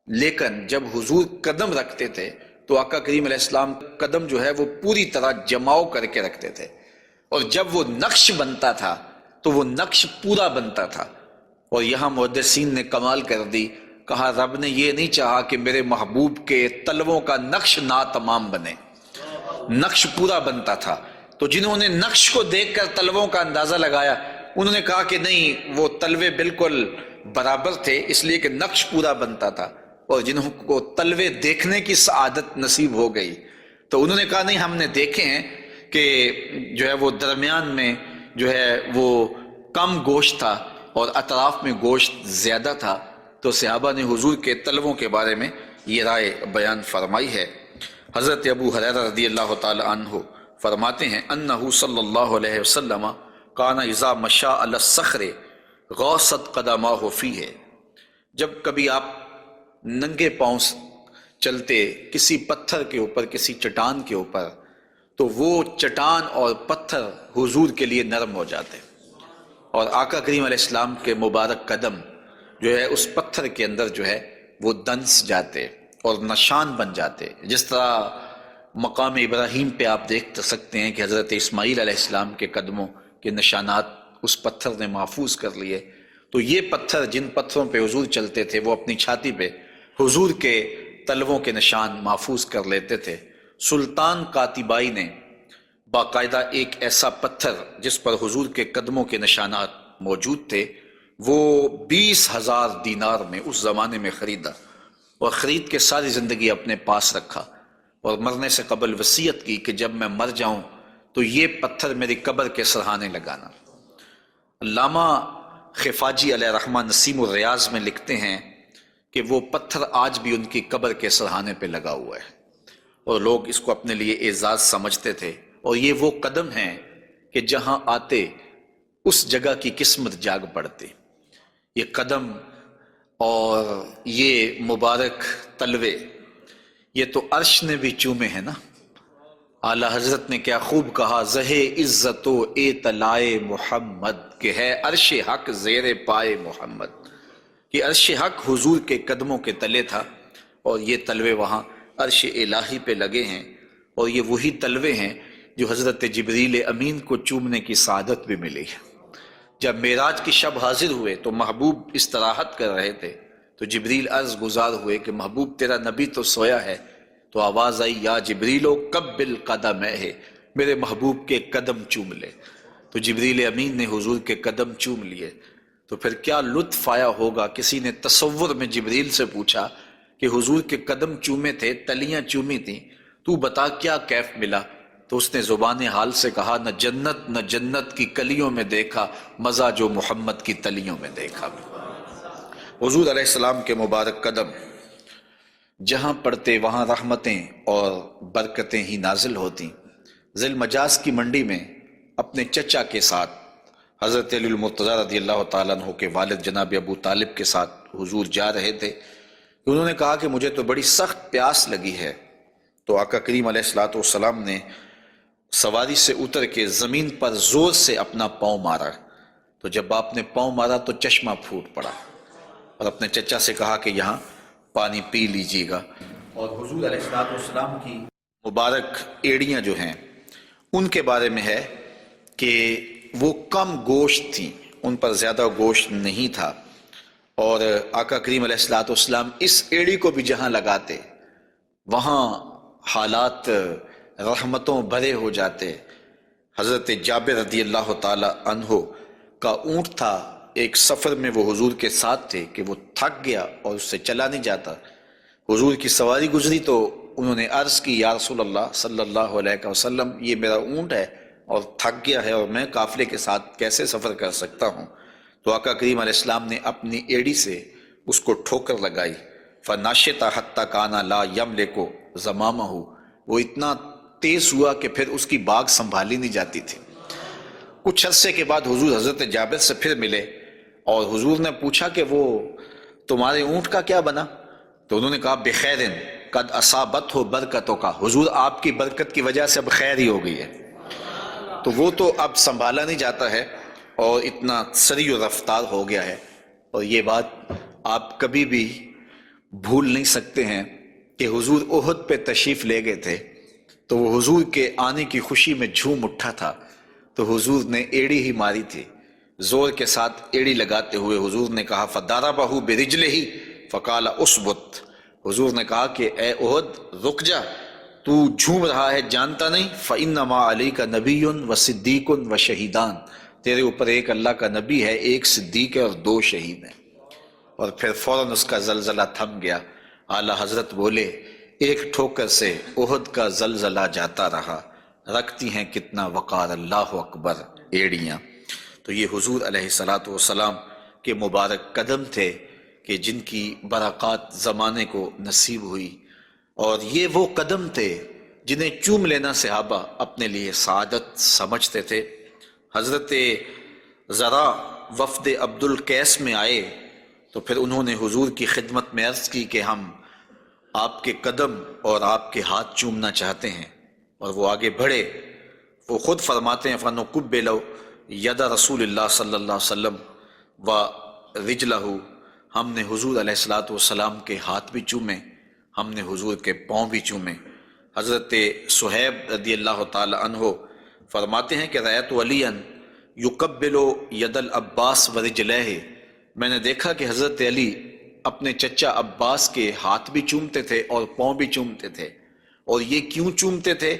لیکن جب حضور قدم رکھتے تھے تو آقا کریم علیہ السلام قدم جو ہے وہ پوری طرح جماؤ کر کے رکھتے تھے، اور جب وہ نقش بنتا تھا تو وہ نقش پورا بنتا تھا۔ اور یہاں محدثین نے کمال کر دی، کہا رب نے یہ نہیں چاہا کہ میرے محبوب کے تلووں کا نقش ناتمام بنے، نقش پورا بنتا تھا۔ تو جنہوں نے نقش کو دیکھ کر تلووں کا اندازہ لگایا انہوں نے کہا کہ نہیں، وہ تلوے بالکل برابر تھے اس لیے کہ نقش پورا بنتا تھا، اور جنہوں کو تلوے دیکھنے کی سعادت نصیب ہو گئی تو انہوں نے کہا نہیں، ہم نے دیکھے ہیں کہ جو ہے وہ درمیان میں جو ہے وہ کم گوشت تھا اور اطراف میں گوشت زیادہ تھا۔ تو صحابہ نے حضور کے تلووں کے بارے میں یہ رائے بیان فرمائی ہے۔ حضرت ابو ہریرہ رضی اللہ تعالی عنہ فرماتے ہیں انہ صلی اللہ علیہ وسلم کان اذا مشى علی الصخر غاصت قدماہ فیہ، جب کبھی آپ ننگے پاؤں چلتے کسی پتھر کے اوپر، کسی چٹان کے اوپر، تو وہ چٹان اور پتھر حضور کے لیے نرم ہو جاتے، اور آقا کریم علیہ السلام کے مبارک قدم جو ہے اس پتھر کے اندر جو ہے وہ دنس جاتے اور نشان بن جاتے۔ جس طرح مقام ابراہیم پہ آپ دیکھ سکتے ہیں کہ حضرت اسماعیل علیہ السلام کے قدموں کے نشانات اس پتھر نے محفوظ کر لیے. تو یہ پتھر جن پتھروں پہ حضور چلتے تھے وہ اپنی چھاتی پہ حضور کے تلووں کے نشان محفوظ کر لیتے تھے. سلطان قاتبائی نے باقاعدہ ایک ایسا پتھر جس پر حضور کے قدموں کے نشانات موجود تھے وہ 20,000 دینار میں اس زمانے میں خریدا اور خرید کے ساری زندگی اپنے پاس رکھا اور مرنے سے قبل وصیت کی کہ جب میں مر جاؤں تو یہ پتھر میری قبر کے سرہانے لگانا. علامہ خفاجی علیہ رحمہ نسیم الریاض میں لکھتے ہیں کہ وہ پتھر آج بھی ان کی قبر کے سرہانے پہ لگا ہوا ہے اور لوگ اس کو اپنے لیے اعزاز سمجھتے تھے. اور یہ وہ قدم ہیں کہ جہاں آتے اس جگہ کی قسمت جاگ پڑتی. یہ قدم اور یہ مبارک تلوے یہ تو عرش نے بھی چومے ہیں نا. اعلیٰ حضرت نے کیا خوب کہا، زہے عزت و اے طلائے محمد کہ ہے عرش حق زیر پائے محمد. کہ عرش حق حضور کے قدموں کے تلے تھا اور یہ تلوے وہاں عرش الہی پہ لگے ہیں. اور یہ وہی تلوے ہیں جو حضرت جبریل امین کو چومنے کی سعادت بھی ملی ہے. جب معراج کی شب حاضر ہوئے تو محبوب استراحت کر رہے تھے تو جبریل عرض گزار ہوئے کہ محبوب تیرا نبی تو سویا ہے. تو آواز آئی، یا جبریلو قبل قدمہ، میرے محبوب کے قدم چوم لے. تو جبریل امین نے حضور کے قدم چوم لیے. تو پھر کیا لطف آیا ہوگا. کسی نے تصور میں جبریل سے پوچھا کہ حضور کے قدم چومے تھے، تلیاں چومی تھیں، تو بتا کیا کیف ملا. تو اس نے زبان حال سے کہا، نہ جنت کی کلیوں میں دیکھا مزہ جو محمد کی تلیوں میں دیکھا. حضور علیہ السلام کے مبارک قدم جہاں پڑتے وہاں رحمتیں اور برکتیں ہی نازل ہوتی. ذی المجاز کی منڈی میں اپنے چچا کے ساتھ حضرت علی المرتضیٰ رضی اللہ تعالیٰ عنہ کے والد جناب ابو طالب کے ساتھ حضور جا رہے تھے. انہوں نے کہا کہ مجھے تو بڑی سخت پیاس لگی ہے. تو آقا کریم علیہ السلام نے سواری سے اتر کے زمین پر زور سے اپنا پاؤں مارا. تو جب آپ نے پاؤں مارا تو چشمہ پھوٹ پڑا اور اپنے چچا سے کہا کہ یہاں پانی پی لیجیے گا. اور حضور علیہ السلام کی مبارک ایڑیاں جو ہیں ان کے بارے میں ہے کہ وہ کم گوشت تھیں، ان پر زیادہ گوشت نہیں تھا. اور آقا کریم علیہ السلام اس ایڑی کو بھی جہاں لگاتے وہاں حالات رحمتوں بھرے ہو جاتے. حضرت جابر رضی اللہ تعالی عنہ کا اونٹ تھا. ایک سفر میں وہ حضور کے ساتھ تھے کہ وہ تھک گیا اور اس سے چلا نہیں جاتا. حضور کی سواری گزری تو انہوں نے عرض کی، یا رسول اللہ صلی اللہ علیہ وسلم، یہ میرا اونٹ ہے اور تھک گیا ہے اور میں قافلے کے ساتھ کیسے سفر کر سکتا ہوں. تو آقا کریم علیہ السلام نے اپنی ایڑی سے اس کو ٹھوکر لگائی. فَنَاشِطَ حَتَّى كَانَ لَا يَمْلِكُ زَمَامَهُ، وہ اتنا تیز ہوا کہ پھر اس کی باگ سنبھالی نہیں جاتی تھی. کچھ عرصے کے بعد حضور حضرت جابر سے پھر ملے اور حضور نے پوچھا کہ وہ تمہارے اونٹ کا کیا بنا. تو انہوں نے کہا، بخیرن قد اصابت ہو برکتوں کا، حضور آپ کی برکت کی وجہ سے اب خیر ہی ہو گئی ہے. تو وہ تو اب سنبھالا نہیں جاتا ہے اور اتنا سری و رفتار ہو گیا ہے. اور یہ بات آپ کبھی بھی بھول نہیں سکتے ہیں کہ حضور احد پہ تشریف لے گئے تھے تو وہ حضور کے آنے کی خوشی میں جھوم اٹھا تھا. تو حضور نے ایڑی ہی ماری تھی. زور کے ساتھ ایڑی لگاتے ہوئے حضور نے کہا، فَضَرَبَهُ بِرِجْلِهِ فَقَالَ اُثْبُتْ، حضور نے کہا کہ اے احد رک جا، تو جھوم رہا ہے جانتا نہیں، فَإِنَّمَا عَلَيْكَ نَبِيٌّ وَصِدِّيقٌ وَشَهِيدَانِ، تیرے اوپر ایک اللہ کا نبی ہے، ایک صدیق ہے اور 2 شہید ہیں. اور پھر فوراً اس کا زلزلہ تھم گیا. اعلیٰ حضرت بولے، ایک ٹھوکر سے احد کا زلزلہ جاتا رہا، رکھتی ہیں کتنا وقار اللہ اکبر ایڑیاں. تو یہ حضور علیہ السلام کے مبارک قدم تھے کہ جن کی برکات زمانے کو نصیب ہوئی. اور یہ وہ قدم تھے جنہیں چوم لینا صحابہ اپنے لیے سعادت سمجھتے تھے. حضرت زرا وفد عبد القیس میں آئے تو پھر انہوں نے حضور کی خدمت میں عرض کی کہ ہم آپ کے قدم اور آپ کے ہاتھ چومنا چاہتے ہیں. اور وہ آگے بڑھے. وہ خود فرماتے ہیں، فَنُقُبِّلُ یَدَ رسول اللہ صلی اللہ علیہ وسلم وَرِجْلَهُ، ہم نے حضور علیہ السلام کے ہاتھ بھی چومے، ہم نے حضور کے پاؤں بھی چومے. حضرت صہیب رضی اللہ تعالی عنہ فرماتے ہیں کہ رأیت علیٰ یقبل ید العباس ورجلہ، میں نے دیکھا کہ حضرت علی اپنے چچا عباس کے ہاتھ بھی چومتے تھے اور پاؤں بھی چومتے تھے۔ اور یہ کیوں چومتے تھے؟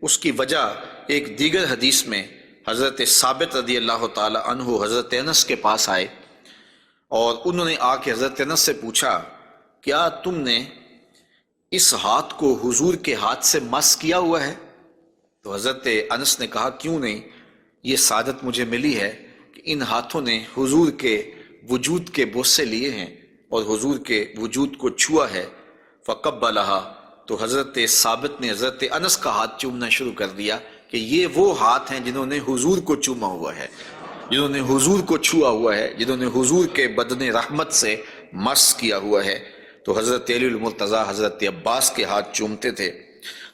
اس کی وجہ ایک دیگر حدیث میں حضرت ثابت رضی اللہ تعالی عنہ حضرت انس کے پاس آئے اور انہوں نے آ کے حضرت انس سے پوچھا، کیا تم نے اس ہاتھ کو حضور کے ہاتھ سے مس کیا ہوا ہے؟ تو حضرت انس نے کہا، کیوں نہیں، یہ سعادت مجھے ملی ہے کہ ان ہاتھوں نے حضور کے وجود کے بوسے لیے ہیں اور حضور کے وجود کو چھوا ہے۔ فقبلہا، تو حضرت ثابت نے حضرت انس کا ہاتھ چومنا شروع کر دیا کہ یہ وہ ہاتھ ہیں جنہوں نے حضور کو چوما ہوا ہے، جنہوں نے حضور کو چھوا ہوا ہے، جنہوں نے حضور کے بدن رحمت سے مس کیا ہوا ہے۔ تو حضرت علی المرتضیٰ حضرت عباس کے ہاتھ چومتے تھے،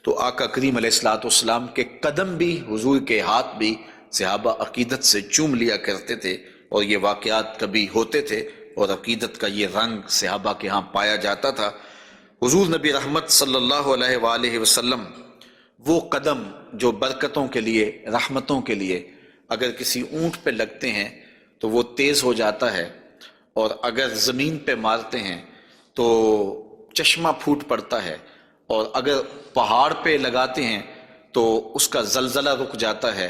تو آقا کریم علیہ الصلوۃ والسلام کے قدم بھی، حضور کے ہاتھ بھی صحابہ عقیدت سے چوم لیا کرتے تھے، اور یہ واقعات کبھی ہوتے تھے اور عقیدت کا یہ رنگ صحابہ کے ہاں پایا جاتا تھا۔ حضور نبی رحمت صلی اللہ علیہ وآلہ وسلم وہ قدم جو برکتوں کے لیے، رحمتوں کے لیے اگر کسی اونٹ پہ لگتے ہیں تو وہ تیز ہو جاتا ہے، اور اگر زمین پہ مارتے ہیں تو چشمہ پھوٹ پڑتا ہے، اور اگر پہاڑ پہ لگاتے ہیں تو اس کا زلزلہ رک جاتا ہے۔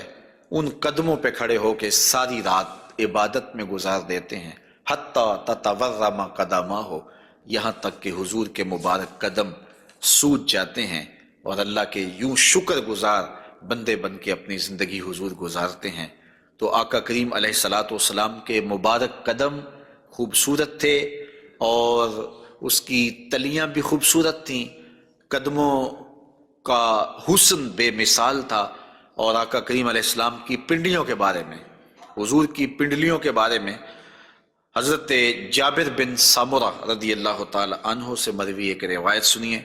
ان قدموں پہ کھڑے ہو کے ساری رات عبادت میں گزار دیتے ہیں، حتیٰ تتورم قدماہ، یہاں تک کہ حضور کے مبارک قدم سوج جاتے ہیں، اور اللہ کے یوں شکر گزار بندے بن کے اپنی زندگی حضور گزارتے ہیں۔ تو آقا کریم علیہ الصلوۃ والسلام کے مبارک قدم خوبصورت تھے، اور اس کی تلیاں بھی خوبصورت تھیں، قدموں کا حسن بے مثال تھا۔ اور آقا کریم علیہ السلام کی پنڈلیوں کے بارے میں، حضور کی پنڈلیوں کے بارے میں حضرت جابر بن سمرہ رضی اللہ تعالی عنہ سے مروی ایک روایت سنیے۔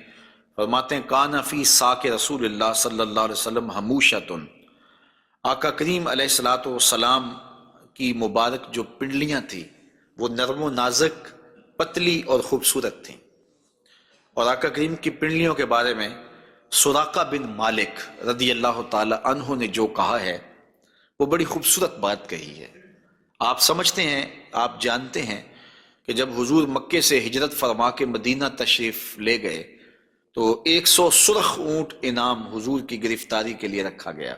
فرماتے ہیں، کان فی ساق رسول اللہ صلی اللہ علیہ وسلم حموشۃ، آقا کریم علیہ الصلوۃ والسلام کی مبارک جو پنڈلیاں تھیں وہ نرم و نازک، پتلی اور خوبصورت تھیں۔ اور آقا کریم کی پنڈلیوں کے بارے میں سراقہ بن مالک رضی اللہ تعالی عنہ نے جو کہا ہے وہ بڑی خوبصورت بات کہی ہے۔ آپ سمجھتے ہیں، آپ جانتے ہیں کہ جب حضور مکے سے ہجرت فرما کے مدینہ تشریف لے گئے تو 100 سرخ اونٹ انعام حضور کی گرفتاری کے لیے رکھا گیا۔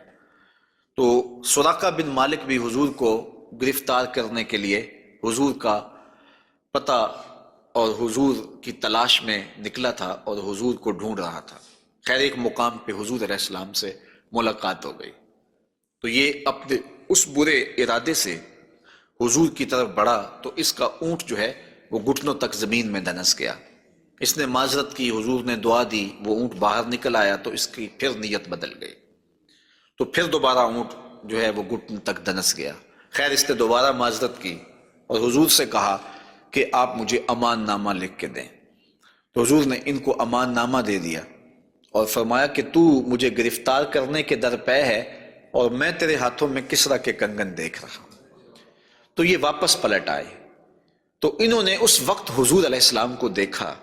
تو سراقہ بن مالک بھی حضور کو گرفتار کرنے کے لیے حضور کا پتہ اور حضور کی تلاش میں نکلا تھا اور حضور کو ڈھونڈ رہا تھا۔ خیر ایک مقام پہ حضور علیہ السلام سے ملاقات ہو گئی، تو یہ اپنے اس برے ارادے سے حضور کی طرف بڑھا تو اس کا اونٹ جو ہے وہ گھٹنوں تک زمین میں دنس گیا۔ اس نے معذرت کی، حضور نے دعا دی، وہ اونٹ باہر نکل آیا تو اس کی پھر نیت بدل گئی، تو پھر دوبارہ اونٹ جو ہے وہ گھٹن تک دنس گیا۔ خیر اس نے دوبارہ معذرت کی اور حضور سے کہا کہ آپ مجھے امان نامہ لکھ کے دیں۔ تو حضور نے ان کو امان نامہ دے دیا اور فرمایا کہ تو مجھے گرفتار کرنے کے در پے ہے اور میں تیرے ہاتھوں میں کسرا کے کنگن دیکھ رہا ہوں۔ تو یہ واپس پلٹ آئے، تو انہوں نے اس وقت حضور علیہ السلام کو دیکھا،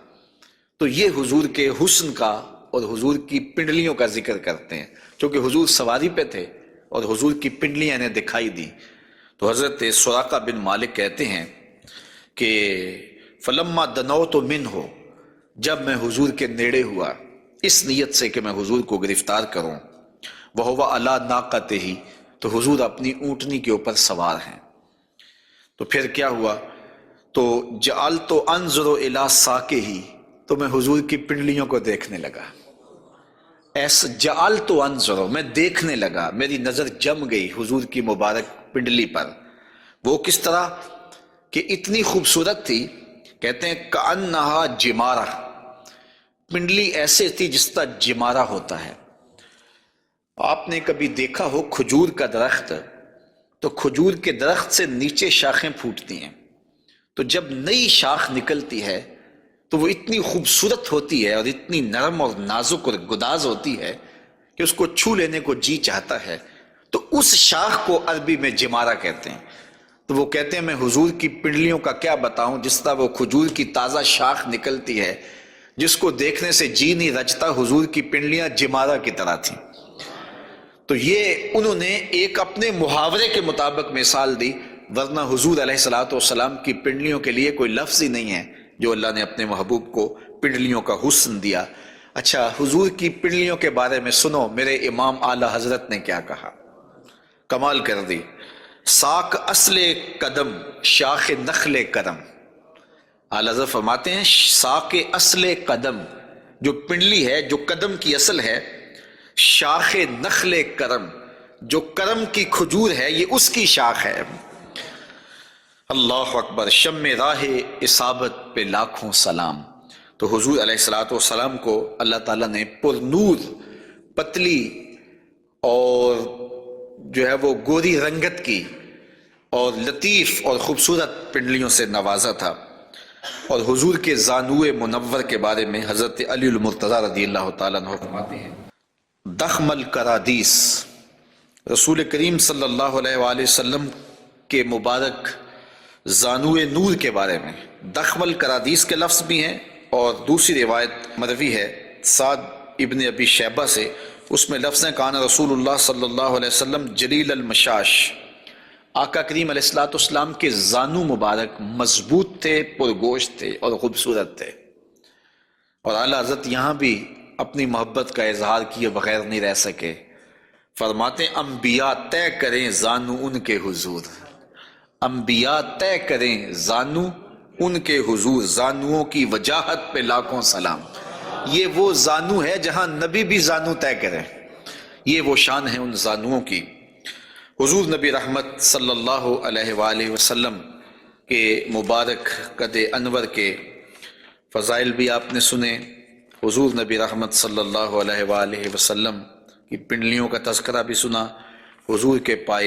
تو یہ حضور کے حسن کا اور حضور کی پنڈلیوں کا ذکر کرتے ہیں، چونکہ حضور سواری پہ تھے اور حضور کی پنڈلیاں انہیں دکھائی دی۔ تو حضرت سراقہ بن مالک کہتے ہیں کہ فلما دنوت منہ، جب میں حضور کے نیڑے ہوا اس نیت سے کہ میں حضور کو گرفتار کروں، وہو علی ناقتہ، تو حضور اپنی اونٹنی کے اوپر سوار ہیں۔ تو پھر کیا ہوا؟ تو جعلت انظر الی ساقہ، تو میں حضور کی پنڈلیوں کو دیکھنے لگا۔ ایسا جعلت انظر، میں دیکھنے لگا، میری نظر جم گئی حضور کی مبارک پنڈلی پر۔ وہ کس طرح کہ اتنی خوبصورت تھی، کہتے ہیں کأنہا جمارہ، پنڈلی ایسے تھی جس طرح جمارہ ہوتا ہے۔ آپ نے کبھی دیکھا ہو کھجور کا درخت، تو کھجور کے درخت سے نیچے شاخیں پھوٹتی ہیں، تو جب نئی شاخ نکلتی ہے تو وہ اتنی خوبصورت ہوتی ہے اور اتنی نرم اور نازک اور گداز ہوتی ہے کہ اس کو چھو لینے کو جی چاہتا ہے۔ تو اس شاخ کو عربی میں جمارہ کہتے ہیں۔ تو وہ کہتے ہیں میں حضور کی پنڈلیوں کا کیا بتاؤں، جس طرح وہ کھجور کی تازہ شاخ نکلتی ہے، جس کو دیکھنے سے جی نہیں رچتا، حضور کی پنڈلیاں جمارہ کی طرح تھیں۔ تو یہ انہوں نے ایک اپنے محاورے کے مطابق مثال دی، ورنہ حضور علیہ الصلوۃ والسلام کی پنڈلیوں کے لیے کوئی لفظ ہی نہیں ہے جو اللہ نے اپنے محبوب کو پنڈلیوں کا حسن دیا۔ اچھا، حضور کی پنڈلیوں کے بارے میں سنو میرے امام اعلی حضرت نے کیا کہا، کمال کر دی۔ ساک اصل قدم شاخ نخل کرم، اعلی حضرت فرماتے ہیں ساک اصل قدم، جو پنڈلی ہے، جو قدم کی اصل ہے، شاخ نخل کرم، جو کرم کی کھجور ہے، یہ اس کی شاخ ہے۔ اللہ اکبر، شم راہ اصابت پہ لاکھوں سلام۔ تو حضور علیہ الصلوۃ والسلام کو اللہ تعالیٰ نے پر نور، پتلی اور جو ہے وہ گوری رنگت کی اور لطیف اور خوبصورت پنڈلیوں سے نوازا تھا۔ اور حضور کے زانوئے منور کے بارے میں حضرت علی المرتضیٰ رضی اللہ تعالیٰ عنہ فرماتے ہیں، دخم الکرادیس، رسول کریم صلی اللہ علیہ وآلہ وسلم کے مبارک زانوئے نور کے بارے میں دخم الکرادیس کے لفظ بھی ہیں، اور دوسری روایت مروی ہے سعد ابن ابی شیبہ سے، اس میں لفظ ہیں کان رسول اللہ صلی اللہ علیہ وسلم جلیل المشاش، آقا کریم علیہ الصلوۃ والسلام کے زانو مبارک مضبوط تھے، پرگوشت تھے اور خوبصورت تھے۔ اور اعلیٰ حضرت یہاں بھی اپنی محبت کا اظہار کیے بغیر نہیں رہ سکے، فرماتے ہیں انبیاء طے کریں زانو ان کے حضور، انبیاء طے کریں زانو ان کے حضور، زانوؤں کی وجاہت پہ لاکھوں سلام۔ یہ وہ زانو ہے جہاں نبی بھی زانو طے کریں، یہ وہ شان ہے ان زانوؤں کی۔ حضور نبی رحمت صلی اللہ علیہ وآلہ وسلم کے مبارک قد انور کے فضائل بھی آپ نے سنے، حضور نبی رحمت صلی اللہ علیہ وآلہ وسلم کی پنڈلیوں کا تذکرہ بھی سنا، حضور کے پائے